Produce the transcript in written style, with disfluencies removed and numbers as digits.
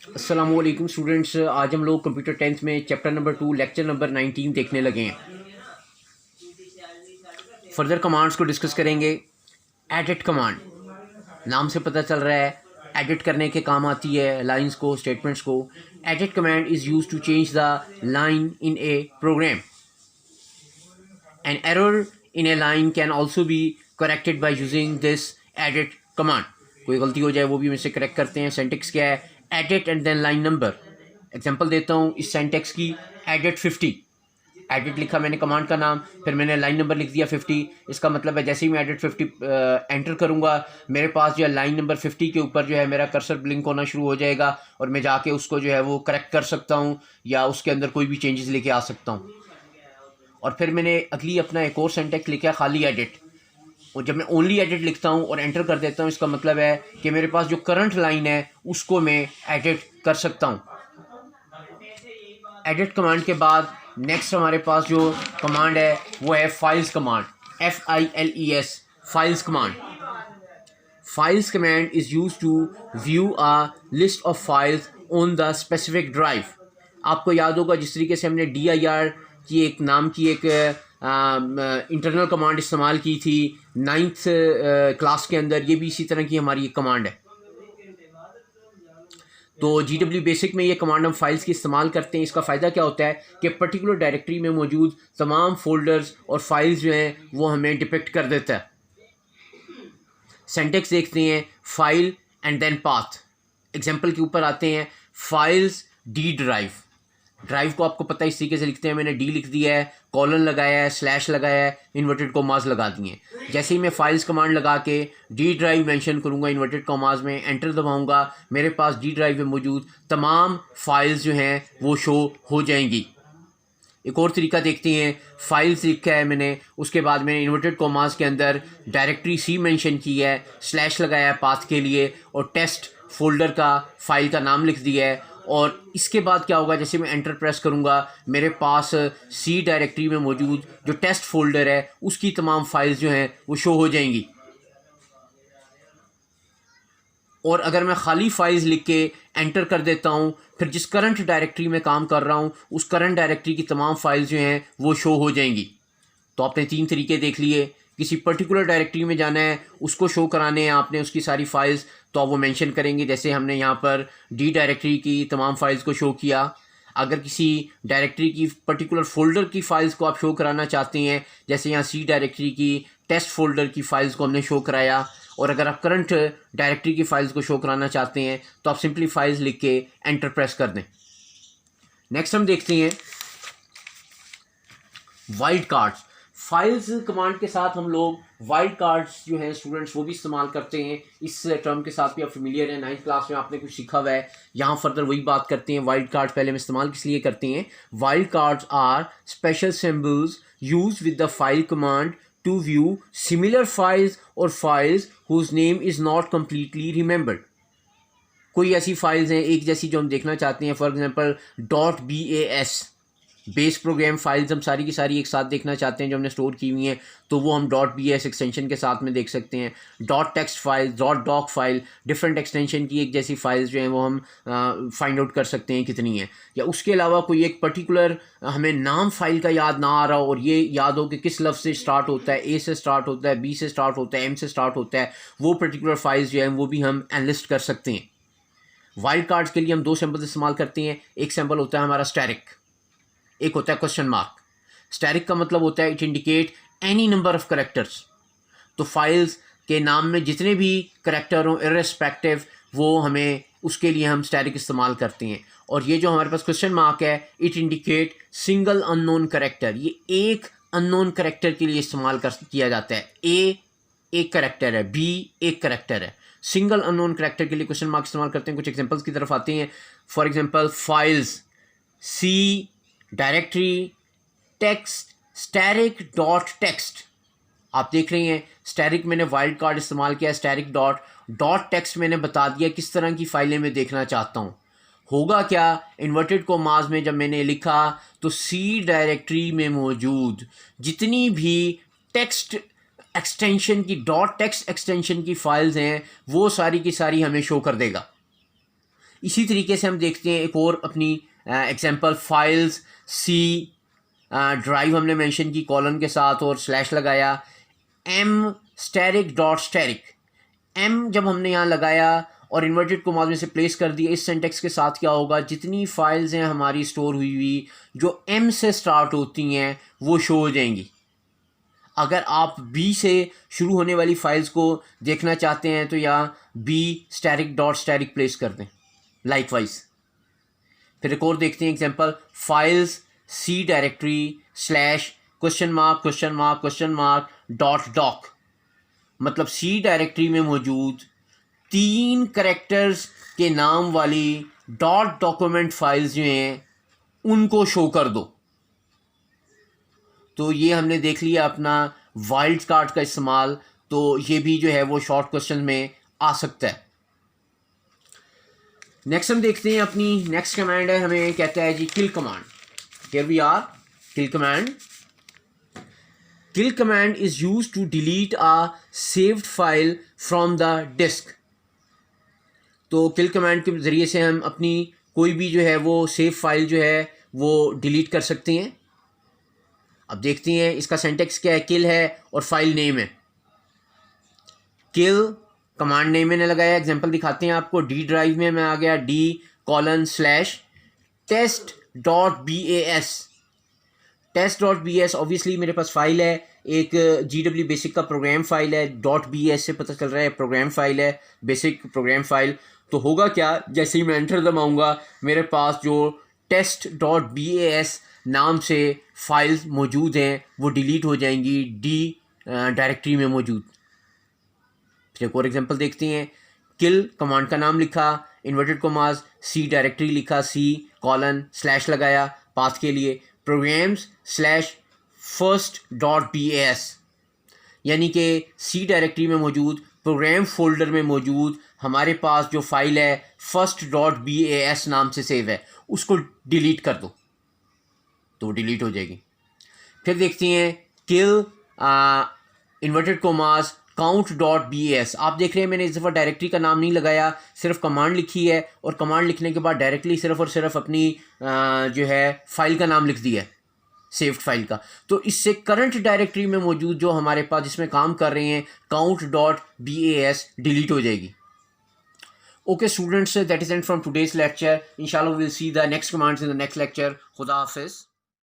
अस्सलामुअलैकुम स्टूडेंट्स, आज हम लोग कंप्यूटर 10th में चैप्टर नंबर 2 लेक्चर नंबर 19 देखने लगे हैं। फर्दर कमांड्स को डिस्कस करेंगे। एडिट कमांड, नाम से पता चल रहा है एडिट करने के काम आती है लाइंस को, स्टेटमेंट्स को। Edit command is use to change the line in a program. An error in a line can also be corrected by using this edit command. कोई गलती हो जाए वो भी हम इससे करेक्ट करते हैं। सेंटेक्स क्या है? Edit and then line number. Example देता हूँ इस सेंटेक्स की। एडिट 50, एडिट लिखा मैंने कमांड का नाम, फिर मैंने लाइन नंबर लिख दिया 50। इसका मतलब है जैसे ही मैं एडिट 50 एंटर करूँगा, मेरे पास जो है लाइन नंबर 50 के ऊपर जो है मेरा कर्सर ब्लिंक होना शुरू हो जाएगा और मैं जाके उसको जो है वो करेक्ट कर सकता हूँ या उसके अंदर कोई भी चेंजेस लेके आ सकता हूँ। और फिर मैंने अगली अपना एक और सेंटेक्स लिखा खाली एडिट। और जब मैं ओनली एडिट लिखता हूँ और एंटर कर देता हूँ, इसका मतलब है कि मेरे पास जो करंट लाइन है उसको मैं एडिट कर सकता हूँ। एडिट कमांड के बाद नेक्स्ट हमारे पास जो कमांड है वो है files command. FILES, files command. Files command is use to view a list of files on the specific drive. आपको याद होगा जिस तरीके से हमने DIR की एक नाम की एक इंटरनल कमांड इस्तेमाल की थी 9th क्लास के अंदर, ये भी इसी तरह की हमारी एक कमांड है। तो GW बेसिक में ये कमांड हम फाइल्स की इस्तेमाल करते हैं। इसका फ़ायदा क्या होता है कि पर्टिकुलर डायरेक्टरी में मौजूद तमाम फोल्डर्स और फाइल्स जो हैं वो हमें डिपिक्ट कर देता है। सेंटेक्स देखते हैं, file and then path. Example के ऊपर आते हैं। Files D drive. ड्राइव को आपको पता है इस तरीके से लिखते हैं, मैंने डी लिख दिया है, कॉलन लगाया है, स्लैश लगाया है, इन्वर्टेड कॉमास लगा दिए। जैसे ही मैं फाइल्स कमांड लगा के डी ड्राइव मेंशन करूंगा इन्वर्टेड कॉमास में, एंटर दबाऊंगा, मेरे पास डी ड्राइव में मौजूद तमाम फाइल्स जो हैं वो शो हो जाएंगी। एक और तरीका देखते हैं। फाइल्स लिखा है मैंने, उसके बाद मैंने इन्वर्टेड कॉमास के अंदर डायरेक्टरी सी मेंशन की है, स्लैश लगाया है पाथ के लिए और टेस्ट फोल्डर का फाइल का नाम लिख दिया है। और इसके बाद क्या होगा, जैसे मैं एंटर प्रेस करूंगा, मेरे पास सी डायरेक्टरी में मौजूद जो टेस्ट फोल्डर है उसकी तमाम फाइल्स जो हैं वो शो हो जाएंगी। और अगर मैं खाली फाइल्स लिख के एंटर कर देता हूँ, फिर जिस करंट डायरेक्टरी में काम कर रहा हूँ उस करंट डायरेक्टरी की तमाम फाइल्स जो हैं वो शो हो जाएंगी। तो आपने 3 तरीके देख लिए। किसी पर्टिकुलर डायरेक्टरी में जाना है, उसको शो कराने हैं आपने उसकी सारी फाइल्स, तो आप वो मेंशन करेंगे। जैसे हमने यहाँ पर डी डायरेक्टरी की तमाम फाइल्स को शो किया। अगर किसी डायरेक्टरी की पर्टिकुलर फोल्डर की फाइल्स को आप शो कराना चाहते हैं, जैसे यहाँ सी डायरेक्टरी की टेस्ट फोल्डर की फाइल्स को हमने शो कराया। और अगर आप करंट डायरेक्टरी की फाइल्स को शो कराना चाहते हैं तो आप सिंपली फाइल्स लिख के एंटर प्रेस कर दें। नेक्स्ट हम देखते हैं वाइल्ड कार्ड्स। फाइल्स कमांड के साथ हम लोग वाइल्ड कार्ड्स जो हैं स्टूडेंट्स वो भी इस्तेमाल करते हैं। इस टर्म के साथ भी आप फेमिलियर हैं, 9th क्लास में आपने कुछ सीखा हुआ है। यहाँ फर्दर वही बात करते हैं। वाइल्ड कार्ड पहले हम इस्तेमाल किस लिए करते हैं? Wild cards are special symbols use with the file command to view similar files और files whose name is not completely remembered. कोई ऐसी फाइल्स हैं एक जैसी जो हम देखना चाहते हैं, for example .bas base program files हम सारी की सारी एक साथ देखना चाहते हैं जो हमने स्टोर की हुई हैं, तो वो हम .bas एक्सटेंशन के साथ में देख सकते हैं। .text file, .doc file, different extension की एक जैसी फाइल्स जो हैं वो हम फाइंड आउट कर सकते हैं कितनी हैं। या उसके अलावा कोई एक पर्टिकुलर हमें नाम फाइल का याद ना आ रहा हो और ये याद हो कि किस लफ्ज़ से स्टार्ट होता है, ए से स्टार्ट होता है, बी से स्टार्ट होता है, एम से स्टार्ट होता है, वो पर्टिकुलर फाइल्स जो हैं वो भी हम एनलिस्ट कर सकते हैं। वाइल्ड कार्ड्स के लिए हम 2 सिंबल्स इस्तेमाल करते हैं। एक सिंबल होता है हमारा स्टैरिक, एक होता है क्वेश्चन मार्क। स्टैरिक का मतलब होता है it indicate any number of characters. तो फाइल्स के नाम में जितने भी करेक्टर हों इर्रेस्पेक्टिव, वो हमें उसके लिए हम स्टैरिक इस्तेमाल करते हैं। और ये जो हमारे पास क्वेश्चन मार्क है, it indicate single unknown character. ये एक अननोन करेक्टर के लिए इस्तेमाल किया जाता है। ए एक करेक्टर है, बी एक करेक्टर है। सिंगल अननोन करेक्टर के लिए क्वेश्चन मार्क इस्तेमाल करते हैं। कुछ एग्जांपल्स की तरफ आते हैं। For example files, C directory, text, asterisk dot text. आप देख रहे हैं स्टैरिक मैंने वाइल्ड कार्ड इस्तेमाल किया, स्टैरिक डॉट टेक्स्ट मैंने बता दिया किस तरह की फाइलें मैं देखना चाहता हूँ। होगा क्या, इन्वर्टेड कॉमास में जब मैंने लिखा तो सी डायरेक्टरी में मौजूद जितनी भी टेक्स्ट एक्सटेंशन की .text एक्सटेंशन की फाइल्स हैं वो सारी की सारी हमें शो कर देगा। इसी तरीके से हम देखते हैं एक और अपनी एग्जांपल फाइल्स सी ड्राइव हमने मेंशन की कॉलन के साथ और स्लैश लगाया M asterisk dot asterisk M जब हमने यहाँ लगाया और इन्वर्टेड कोमास में से प्लेस कर दिया इस सिंटेक्स के साथ क्या होगा जितनी फाइल्स हैं हमारी स्टोर हुई जो एम से स्टार्ट होती हैं वो शो हो जाएंगी। अगर आप बी से शुरू होने वाली फाइल्स को देखना चाहते हैं तो यहाँ B asterisk dot asterisk place कर दें लाइकवाइज। फिर एक और देखते हैं example files C directory slash question mark dot doc मतलब सी डायरेक्टरी में मौजूद 3 कैरेक्टर्स के नाम वाली डॉट डॉक्यूमेंट फाइल्स जो हैं उनको शो कर दो। तो ये हमने देख लिया अपना वाइल्ड कार्ड का इस्तेमाल, तो ये भी जो है वो शॉर्ट क्वेश्चन में आ सकता है। नेक्स्ट हम देखते हैं अपनी नेक्स्ट कमांड है, हमें कहता है जी kill command. Here we are kill command. Kill command is used to delete a saved file from the disk. तो किल कमांड के ज़रिए से हम अपनी कोई भी जो है वो सेव फाइल जो है वो डिलीट कर सकते हैं। अब देखते हैं इसका सिंटेक्स क्या है। किल है और फाइल नेम है। किल कमांड नेम मैंने लगाया, एग्जांपल दिखाते हैं आपको। डी ड्राइव में मैं आ गया d:/test.bas। test.bas ऑब्वियसली मेरे पास फाइल है, एक GW बेसिक का प्रोग्राम फाइल है। .bas से पता चल रहा है प्रोग्राम फाइल है, बेसिक प्रोग्राम फाइल। तो होगा क्या, जैसे ही मैं एंटर दबाऊंगा मेरे पास जो test.bas नाम से फाइल्स मौजूद हैं वो डिलीट हो जाएंगी डी डायरेक्टरी में मौजूद। फिर एक और एग्जांपल देखते हैं। किल कमांड का नाम लिखा, इन्वर्टेड कोमास, सी डायरेक्टरी लिखा, C:/ लगाया पाथ के लिए, programs/first.bas यानी कि सी डायरेक्टरी में मौजूद प्रोग्राम फोल्डर में मौजूद हमारे पास जो फाइल है first.bas नाम से सेव है, उसको डिलीट कर दो तो डिलीट हो जाएगी। फिर देखते हैं किल इन्वर्टेड कोमास count.bas। आप देख रहे हैं मैंने इस दफ़ा डायरेक्टरी का नाम नहीं लगाया, सिर्फ कमांड लिखी है और कमांड लिखने के बाद डायरेक्टली सिर्फ और सिर्फ अपनी जो है फाइल का नाम लिख दिया है, सेव्ड फाइल का। तो इससे करंट डायरेक्टरी में मौजूद जो हमारे पास जिसमें काम कर रहे हैं count.bas डिलीट हो जाएगी। Okay students, that is end from today's lecture. इंशाल्लाह we will see the next commands in the next lecture. खुदा हाफिज़।